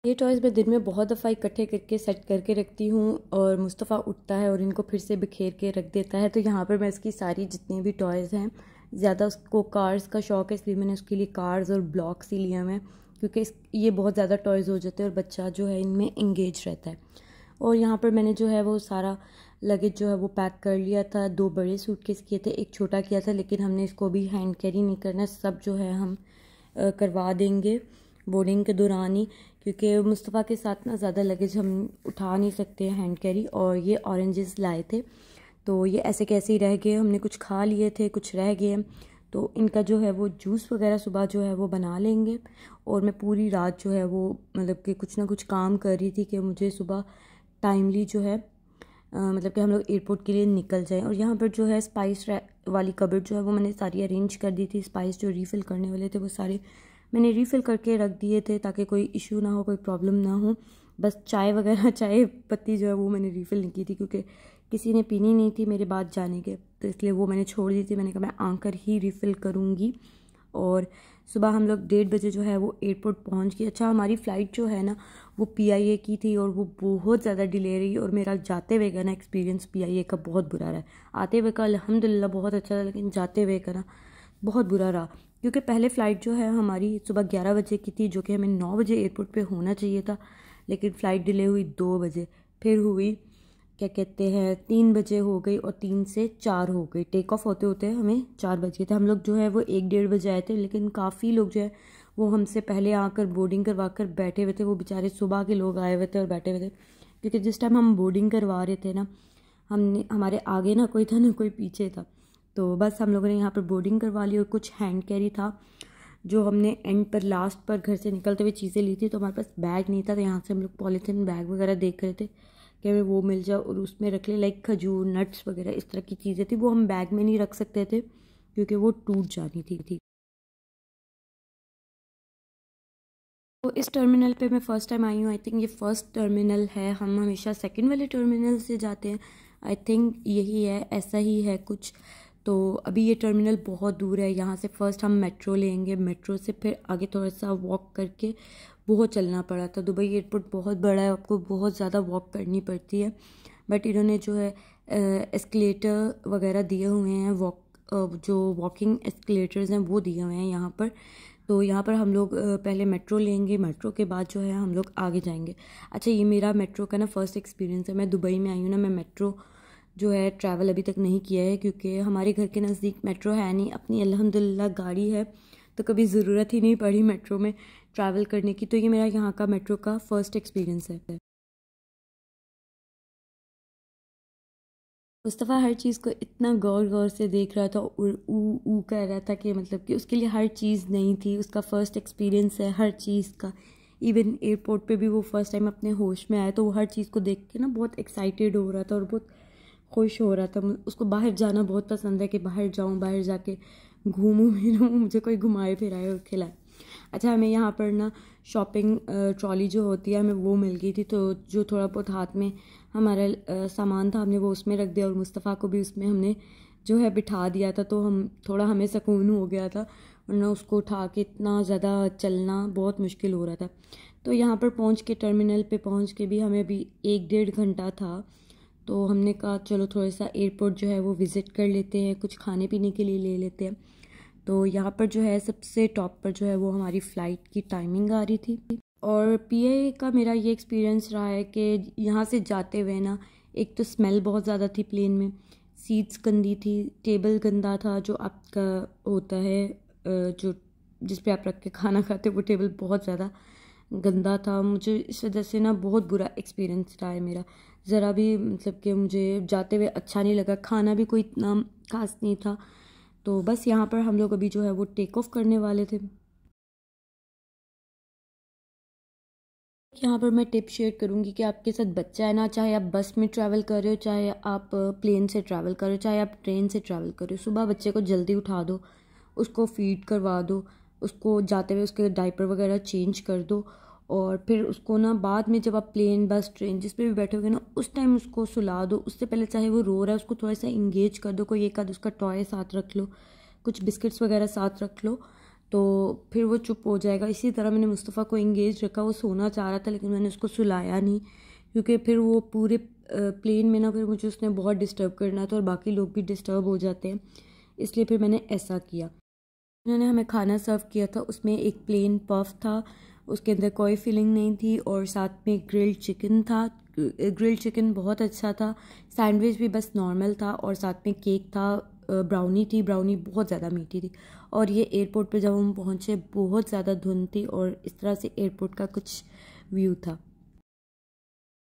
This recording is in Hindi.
ये टॉयज़ मैं दिन में बहुत दफ़ा इकट्ठे करके सेट करके रखती हूँ और मुस्तफ़ा उठता है और इनको फिर से बिखेर के रख देता है। तो यहाँ पर मैं इसकी सारी जितनी भी टॉयज़ हैं, ज़्यादा उसको कार्स का शौक़ है, इसलिए मैंने उसके लिए कार्स और ब्लॉक्स ही लिए हुए हैं, क्योंकि ये बहुत ज़्यादा टॉयज़ हो जाते हैं और बच्चा जो है इनमें इंगेज रहता है। और यहाँ पर मैंने जो है वो सारा लगेज जो है वो पैक कर लिया था। 2 बड़े सूटकेस किए थे, एक छोटा किया था, लेकिन हमने इसको भी हैंड कैरी नहीं करना, सब जो है हम करवा देंगे बोर्डिंग के दौरान ही, क्योंकि मुस्तफ़ा के साथ ना ज़्यादा लगेज हम उठा नहीं सकते हैंड कैरी। और ये ऑरेंजेस लाए थे, तो ये ऐसे कैसे ही रह गए, हमने कुछ खा लिए थे, कुछ रह गए, तो इनका जो है वो जूस वगैरह सुबह जो है वो बना लेंगे। और मैं पूरी रात जो है वो मतलब कि कुछ ना कुछ काम कर रही थी कि मुझे सुबह टाइमली जो है मतलब कि हम लोग एयरपोर्ट के लिए निकल जाएं। और यहाँ पर जो है स्पाइस वाली कबर्ड जो है वो मैंने सारी अरेंज कर दी थी। स्पाइस जो रीफ़िल करने वाले थे वो सारे मैंने रीफ़िल करके रख दिए थे, ताकि कोई इशू ना हो, कोई प्रॉब्लम ना हो। बस चाय वगैरह चाय पत्ती जो है वो मैंने रीफ़िल नहीं की थी, क्योंकि किसी ने पीनी नहीं थी मेरे बाद जाने के, तो इसलिए वो मैंने छोड़ दी थी। मैंने कहा मैं आकर ही रीफ़िल करूँगी। और सुबह हम लोग 1:30 बजे जो है वो एयरपोर्ट पहुंच गए। अच्छा, हमारी फ़्लाइट जो है ना वो PIA की थी और वो बहुत ज़्यादा डिले रही, और मेरा जाते हुए का ना एक्सपीरियंस PIA का बहुत बुरा रहा है। आते हुए का अल्हम्दुलिल्लाह बहुत अच्छा था, लेकिन जाते हुए का ना बहुत बुरा रहा, क्योंकि पहले फ़्लाइट जो है हमारी सुबह 11 बजे की थी, जो कि हमें 9 बजे एयरपोर्ट पे होना चाहिए था, लेकिन फ़्लाइट डिले हुई 2 बजे, फिर हुई क्या कहते हैं 3 बजे हो गई, और 3 से 4 हो गई। टेक ऑफ होते होते हमें 4 बज गए थे। हम लोग जो है वो 1-1:30 बजे आए थे, लेकिन काफ़ी लोग जो है वो हमसे पहले आकर बोर्डिंग करवा कर बैठे हुए थे। वो बेचारे सुबह के लोग आए हुए थे और बैठे हुए थे, क्योंकि जिस टाइम हम बोर्डिंग करवा रहे थे ना, हमने हमारे आगे ना कोई था ना कोई पीछे था, तो बस हम लोगों ने यहाँ पर बोर्डिंग करवा ली। और कुछ हैंड कैरी था जो हमने एंड पर लास्ट पर घर से निकलते हुए चीज़ें ली थी, तो हमारे पास बैग नहीं था, तो यहाँ से हम लोग पॉलीथीन बैग वगैरह देख रहे थे कि हमें वो मिल जाए और उसमें रख ले। लाइक खजूर, नट्स वगैरह इस तरह की चीज़ें थी, वो हम बैग में नहीं रख सकते थे क्योंकि वो टूट जानी थी। तो इस टर्मिनल पे मैं फ़र्स्ट टाइम आई हूँ। आई थिंक ये फ़र्स्ट टर्मिनल है। हम हमेशा सेकंड वाले टर्मिनल से जाते हैं, आई थिंक यही है, ऐसा ही है कुछ। तो अभी ये टर्मिनल बहुत दूर है यहाँ से। फ़र्स्ट हम मेट्रो लेंगे, मेट्रो से फिर आगे थोड़ा सा वॉक करके बहुत चलना पड़ा था। दुबई एयरपोर्ट बहुत बड़ा है, आपको बहुत ज़्यादा वॉक करनी पड़ती है, बट इन्होंने जो है एस्केलेटर वगैरह दिए हुए हैं, जो वॉकिंग एस्केलेटर्स हैं वो दिए हुए हैं यहाँ पर। तो यहाँ पर हम लोग पहले मेट्रो लेंगे, मेट्रो के बाद जो है हम लोग आगे जाएंगे। अच्छा, ये मेरा मेट्रो का ना फ़र्स्ट एक्सपीरियंस है। मैं दुबई में आई हूँ ना, मैं मेट्रो जो है ट्रैवल अभी तक नहीं किया है, क्योंकि हमारे घर के नज़दीक मेट्रो है नहीं। अपनी अल्हम्दुलिल्लाह गाड़ी है, तो कभी ज़रूरत ही नहीं पड़ी मेट्रो में ट्रैवल करने की। तो ये मेरा यहाँ का मेट्रो का फ़र्स्ट एक्सपीरियंस है। मुस्तफ़ा हर चीज़ को इतना गौर गौर से देख रहा था और ऊ ऊ कह रहा था कि मतलब कि उसके लिए हर चीज़ नई थी, उसका फ़र्स्ट एक्सपीरियंस है हर चीज़ का। इवन एयरपोर्ट पे भी वो फ़र्स्ट टाइम अपने होश में आया, तो वो हर चीज़ को देख के ना बहुत एक्साइटेड हो रहा था और बहुत खुश हो रहा था। उसको बाहर जाना बहुत पसंद है, कि बाहर जाऊँ, बाहर जाके घूमूँ फिरूँ, मुझे कोई घुमाए फिराए और खिलाए। अच्छा, हमें यहाँ पर ना शॉपिंग ट्रॉली जो होती है हमें वो मिल गई थी, तो जो थोड़ा बहुत हाथ में हमारा सामान था हमने वो उसमें रख दिया, और मुस्तफ़ा को भी उसमें हमने जो है बिठा दिया था। तो हमें सुकून हो गया था, वरना उसको उठा के इतना ज़्यादा चलना बहुत मुश्किल हो रहा था। तो यहाँ पर पहुँच के टर्मिनल पे पहुँच के भी हमें भी 1-1.5 घंटा था, तो हमने कहा चलो थोड़ा सा एयरपोर्ट जो है वो विज़िट कर लेते हैं, कुछ खाने पीने के लिए ले लेते हैं। तो यहाँ पर जो है सबसे टॉप पर जो है वो हमारी फ़्लाइट की टाइमिंग आ रही थी। और PIA का मेरा ये एक्सपीरियंस रहा है कि यहाँ से जाते हुए ना, एक तो स्मेल बहुत ज़्यादा थी प्लेन में, सीट्स गंदी थी, टेबल गंदा था जो आपका होता है जो जिस पे आप रख के खाना खाते हो, वो टेबल बहुत ज़्यादा गंदा था। मुझे इस वजह से ना बहुत बुरा एक्सपीरियंस रहा है मेरा। ज़रा भी मतलब कि मुझे जाते हुए अच्छा नहीं लगा, खाना भी कोई इतना खास नहीं था। तो बस यहाँ पर हम लोग अभी जो है वो टेक ऑफ करने वाले थे। यहाँ पर मैं टिप शेयर करूँगी कि आपके साथ बच्चा है ना, चाहे आप बस में ट्रैवल कर रहे हो, चाहे आप प्लेन से ट्रैवल कर रहे हो, चाहे आप ट्रेन से ट्रैवल कर रहे हो, सुबह बच्चे को जल्दी उठा दो, उसको फीड करवा दो, उसको जाते हुए उसके डायपर वगैरह चेंज कर दो, और फिर उसको ना बाद में जब आप प्लेन, बस, ट्रेन जिस पे भी बैठोगे ना, उस टाइम उसको सुला दो। उससे पहले चाहे वो रो रहा है उसको थोड़ा सा इंगेज कर दो, कोई एक आध उसका टॉय साथ रख लो, कुछ बिस्किट्स वगैरह साथ रख लो, तो फिर वो चुप हो जाएगा। इसी तरह मैंने मुस्तफ़ा को इंगेज रखा, वो सोना चाह रहा था लेकिन मैंने उसको सुलाया नहीं, क्योंकि फिर वो पूरे प्लेन में ना फिर मुझे उसने बहुत डिस्टर्ब करना था और बाकी लोग भी डिस्टर्ब हो जाते हैं, इसलिए फिर मैंने ऐसा किया। उन्होंने हमें खाना सर्व किया था, उसमें एक प्लेन पफ था, उसके अंदर कोई फिलिंग नहीं थी, और साथ में ग्रिल्ड चिकन था। ग्रिल्ड चिकन बहुत अच्छा था। सैंडविच भी बस नॉर्मल था, और साथ में केक था, ब्राउनी थी, ब्राउनी बहुत ज़्यादा मीठी थी। और ये एयरपोर्ट पे जब हम पहुँचे बहुत ज़्यादा धुंध थी, और इस तरह से एयरपोर्ट का कुछ व्यू था।